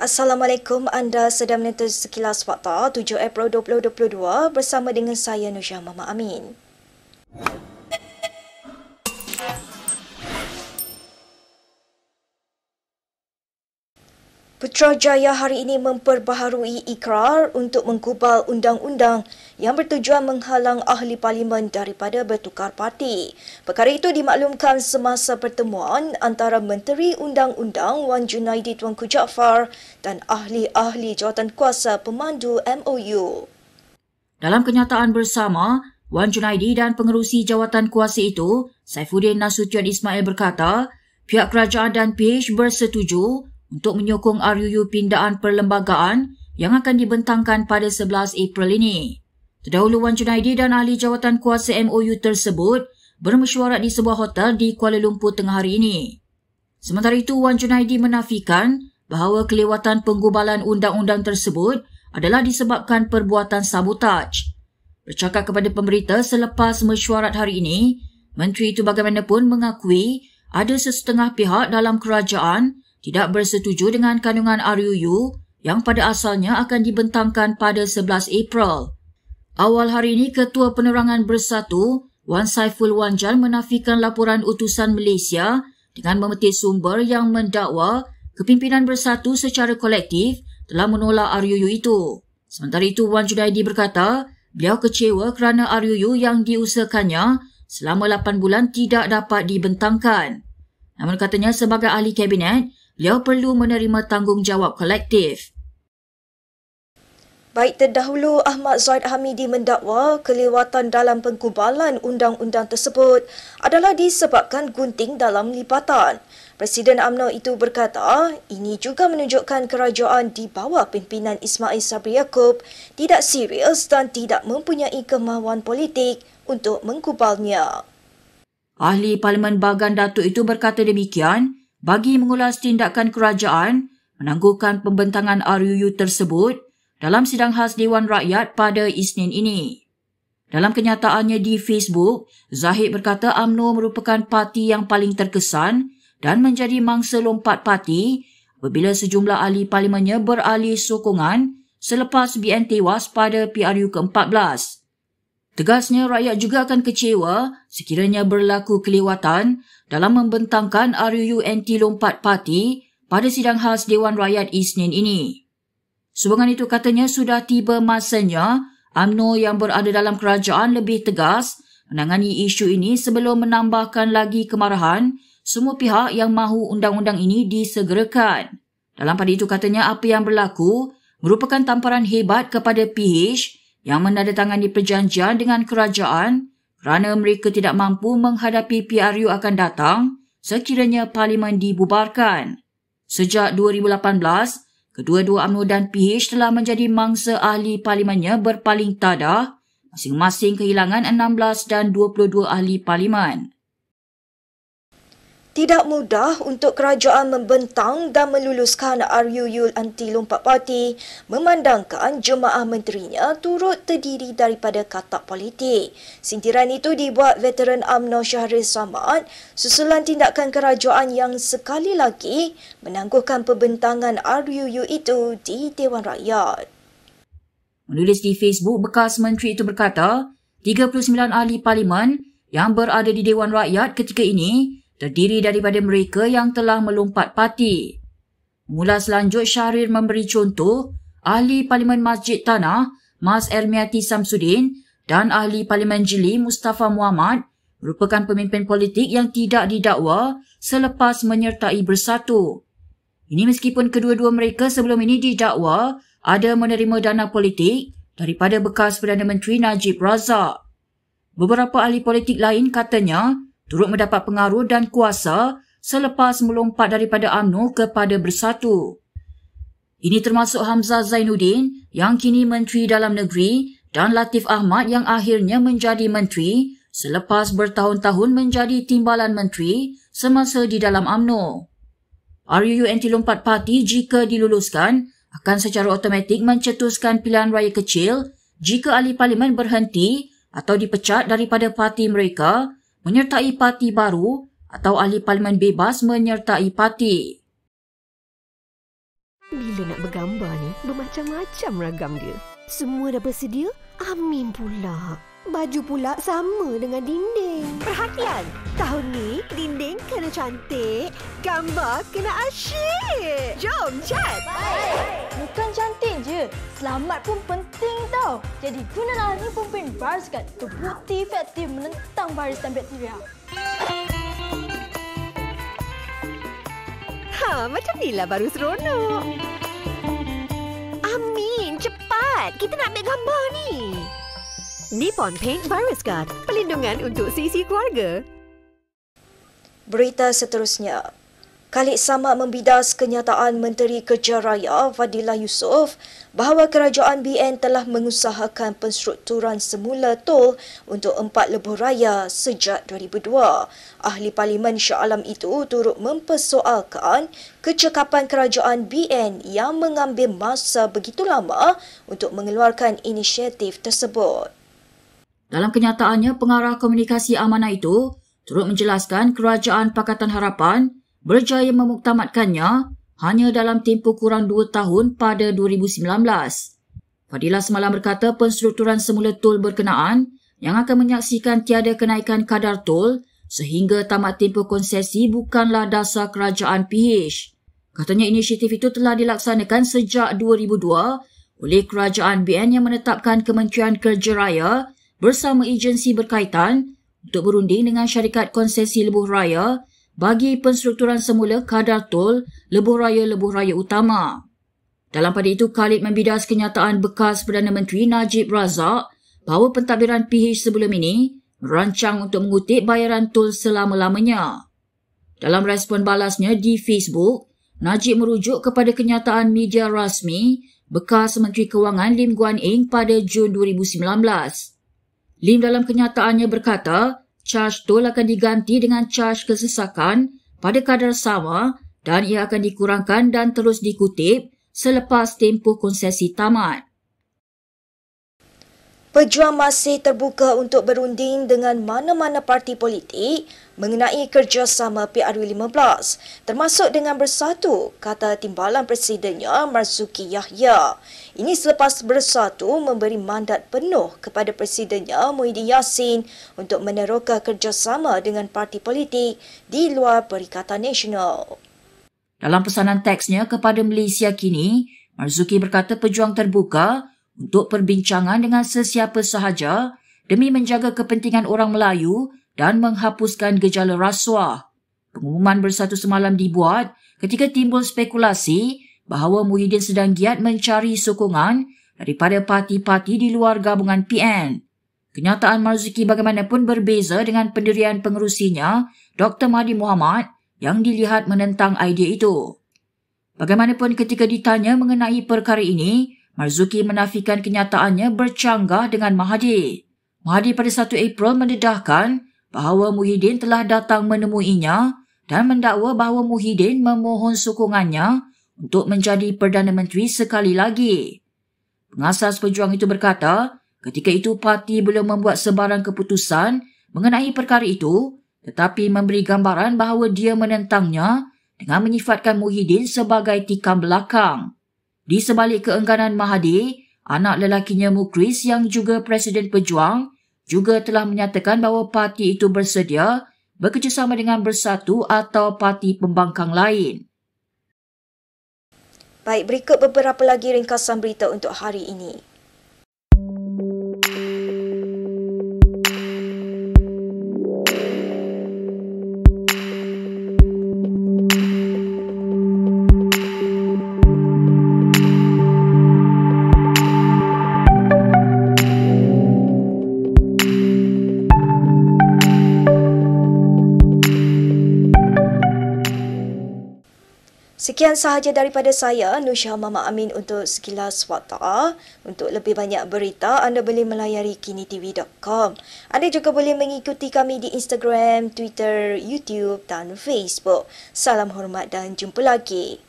Assalamualaikum, anda sedang menonton Sekilas Fakta 7 April 2022 bersama dengan saya Nusha Mama Amin. Putrajaya hari ini memperbaharui ikrar untuk mengubal undang-undang yang bertujuan menghalang ahli parlimen daripada bertukar parti. Perkara itu dimaklumkan semasa pertemuan antara Menteri Undang-Undang Wan Junaidi Tuanku Jaafar dan ahli-ahli jawatankuasa pemandu MOU. Dalam kenyataan bersama, Wan Junaidi dan pengerusi jawatankuasa itu, Saifuddin Nasution Ismail berkata, pihak kerajaan dan PH bersetuju untuk menyokong RUU pindaan perlembagaan yang akan dibentangkan pada 11 April ini. Terdahulu Wan Junaidi dan ahli jawatankuasa MOU tersebut bermesyuarat di sebuah hotel di Kuala Lumpur tengah hari ini. Sementara itu, Wan Junaidi menafikan bahawa kelewatan penggubalan undang-undang tersebut adalah disebabkan perbuatan sabotaj. Bercakap kepada pemberita selepas mesyuarat hari ini, menteri itu bagaimanapun mengakui ada sesetengah pihak dalam kerajaan tidak bersetuju dengan kandungan RUU yang pada asalnya akan dibentangkan pada 11 April. Awal hari ini, Ketua Penerangan Bersatu, Wan Saiful Wanjal menafikan laporan utusan Malaysia dengan memetik sumber yang mendakwa kepimpinan Bersatu secara kolektif telah menolak RUU itu. Sementara itu, Wan Junaidi berkata, beliau kecewa kerana RUU yang diusahakannya selama 8 bulan tidak dapat dibentangkan. Namun katanya sebagai ahli kabinet, beliau perlu menerima tanggungjawab kolektif. Baik, terdahulu Ahmad Zaid Hamidi mendakwa kelewatan dalam penggubalan undang-undang tersebut adalah disebabkan gunting dalam lipatan. Presiden UMNO itu berkata, ini juga menunjukkan kerajaan di bawah pimpinan Ismail Sabri Yaakob tidak serius dan tidak mempunyai kemahuan politik untuk menggubalnya. Ahli Parlimen Bagan Datuk itu berkata demikian bagi mengulas tindakan kerajaan menangguhkan pembentangan RUU tersebut dalam sidang khas Dewan Rakyat pada Isnin ini. Dalam kenyataannya di Facebook, Zahid berkata UMNO merupakan parti yang paling terkesan dan menjadi mangsa lompat parti apabila sejumlah ahli parlimennya beralih sokongan selepas BN tewas pada PRU ke-14. Tegasnya, rakyat juga akan kecewa sekiranya berlaku kelewatan dalam membentangkan RUU anti-lompat parti pada sidang khas Dewan Rakyat Isnin ini. Sumbangan itu katanya sudah tiba masanya UMNO yang berada dalam kerajaan lebih tegas menangani isu ini sebelum menambahkan lagi kemarahan semua pihak yang mahu undang-undang ini disegerakan. Dalam pada itu katanya apa yang berlaku merupakan tamparan hebat kepada PH yang menandatangani perjanjian dengan kerajaan kerana mereka tidak mampu menghadapi PRU akan datang sekiranya parlimen dibubarkan. Sejak 2018, kedua-dua UMNO dan PH telah menjadi mangsa ahli parlimennya berpaling tadah, masing-masing kehilangan 16 dan 22 ahli parlimen. Tidak mudah untuk kerajaan membentang dan meluluskan RUU anti-lompat parti memandangkan jemaah menterinya turut terdiri daripada katak politik. Sintiran itu dibuat veteran UMNO Syahrir Samad susulan tindakan kerajaan yang sekali lagi menangguhkan pembentangan RUU itu di Dewan Rakyat. Menulis di Facebook, bekas menteri itu berkata, 39 ahli parlimen yang berada di Dewan Rakyat ketika ini terdiri daripada mereka yang telah melompat parti. Mula selanjut, Syahrir memberi contoh ahli Parlimen Masjid Tanah, Mas Ermiati Samsudin dan ahli Parlimen Jili Mustafa Muhammad merupakan pemimpin politik yang tidak didakwa selepas menyertai Bersatu. Ini meskipun kedua-dua mereka sebelum ini didakwa ada menerima dana politik daripada bekas Perdana Menteri Najib Razak. Beberapa ahli politik lain katanya turut mendapat pengaruh dan kuasa selepas melompat daripada UMNO kepada Bersatu. Ini termasuk Hamzah Zainuddin yang kini Menteri Dalam Negeri dan Latif Ahmad yang akhirnya menjadi menteri selepas bertahun-tahun menjadi timbalan menteri semasa di dalam UMNO. RUU anti-lompat parti jika diluluskan akan secara automatik mencetuskan pilihan raya kecil jika ahli parlimen berhenti atau dipecat daripada parti mereka menyertai parti baru atau ahli parlimen bebas menyertai parti. Bila nak bergambar ni, bermacam-macam ragam dia. Semua dah bersedia? Amin pula. Baju pula sama dengan dinding. Perhatian! Tahun ni, dinding kena cantik, gambar kena asyik. Jom, cat! Bukan cantik je, selamat pun penting tau. Jadi gunalah Nipun Virus Guard, terbukti efektif menentang virus dan bakteria. Macam inilah baru seronok. Amin, cepat. Kita nak ambil gambar ni. Nippon Paint Virus Guard, perlindungan untuk sisi keluarga. Berita seterusnya. Khalid Samad membidas kenyataan Menteri Kerja Raya Fadilah Yusof bahawa kerajaan BN telah mengusahakan penstrukturan semula tol untuk 4 lebuh raya sejak 2002. Ahli Parlimen Shah Alam itu turut mempersoalkan kecekapan kerajaan BN yang mengambil masa begitu lama untuk mengeluarkan inisiatif tersebut. Dalam kenyataannya, pengarah komunikasi amanah itu turut menjelaskan Kerajaan Pakatan Harapan berjaya memuktamadkannya hanya dalam tempoh kurang 2 tahun pada 2019. Fadilah semalam berkata penstrukturan semula tol berkenaan yang akan menyaksikan tiada kenaikan kadar tol sehingga tamat tempoh konsesi bukanlah dasar kerajaan PH. Katanya inisiatif itu telah dilaksanakan sejak 2002 oleh kerajaan BN yang menetapkan Kementerian Kerja Raya bersama agensi berkaitan untuk berunding dengan syarikat konsesi lebuh raya bagi penstrukturan semula kadar tol lebuh raya utama. Dalam pada itu, Khalid membidas kenyataan bekas Perdana Menteri Najib Razak bahawa pentadbiran PH sebelum ini merancang untuk mengutip bayaran tol selama-lamanya. Dalam respon balasnya di Facebook, Najib merujuk kepada kenyataan media rasmi bekas Menteri Kewangan Lim Guan Eng pada Jun 2019. Lim dalam kenyataannya berkata, caj tol akan diganti dengan caj kesesakan pada kadar sama dan ia akan dikurangkan dan terus dikutip selepas tempoh konsesi tamat. Pejuang masih terbuka untuk berunding dengan mana-mana parti politik mengenai kerjasama PRU15, termasuk dengan Bersatu, kata Timbalan Presidennya Marzuki Yahya. Ini selepas Bersatu memberi mandat penuh kepada Presidennya Muhyiddin Yassin untuk meneroka kerjasama dengan parti politik di luar Perikatan Nasional. Dalam pesanan teksnya kepada Malaysia Kini, Marzuki berkata pejuang terbuka untuk perbincangan dengan sesiapa sahaja demi menjaga kepentingan orang Melayu dan menghapuskan gejala rasuah. Pengumuman Bersatu semalam dibuat ketika timbul spekulasi bahawa Muhyiddin sedang giat mencari sokongan daripada parti-parti di luar gabungan PN. Kenyataan Marzuki bagaimanapun berbeza dengan pendirian pengerusinya, Dr. Mahathir Mohamad, yang dilihat menentang idea itu. Bagaimanapun ketika ditanya mengenai perkara ini, Marzuki menafikan kenyataannya bercanggah dengan Mahathir. Mahathir pada 1 April mendedahkan bahawa Muhyiddin telah datang menemuinya dan mendakwa bahawa Muhyiddin memohon sokongannya untuk menjadi Perdana Menteri sekali lagi. Pengasas pejuang itu berkata, ketika itu parti belum membuat sebarang keputusan mengenai perkara itu, tetapi memberi gambaran bahawa dia menentangnya dengan menyifatkan Muhyiddin sebagai tikam belakang. Di sebalik keengganan Mahathir, anak lelakinya Mukris yang juga Presiden Pejuang juga telah menyatakan bahawa parti itu bersedia bekerjasama dengan Bersatu atau parti pembangkang lain. Baik, berikut beberapa lagi ringkasan berita untuk hari ini. Sekian sahaja daripada saya, Nusha Mama Amin untuk Sekilas Warta. Untuk lebih banyak berita, anda boleh melayari kinitv.com. Anda juga boleh mengikuti kami di Instagram, Twitter, YouTube dan Facebook. Salam hormat dan jumpa lagi.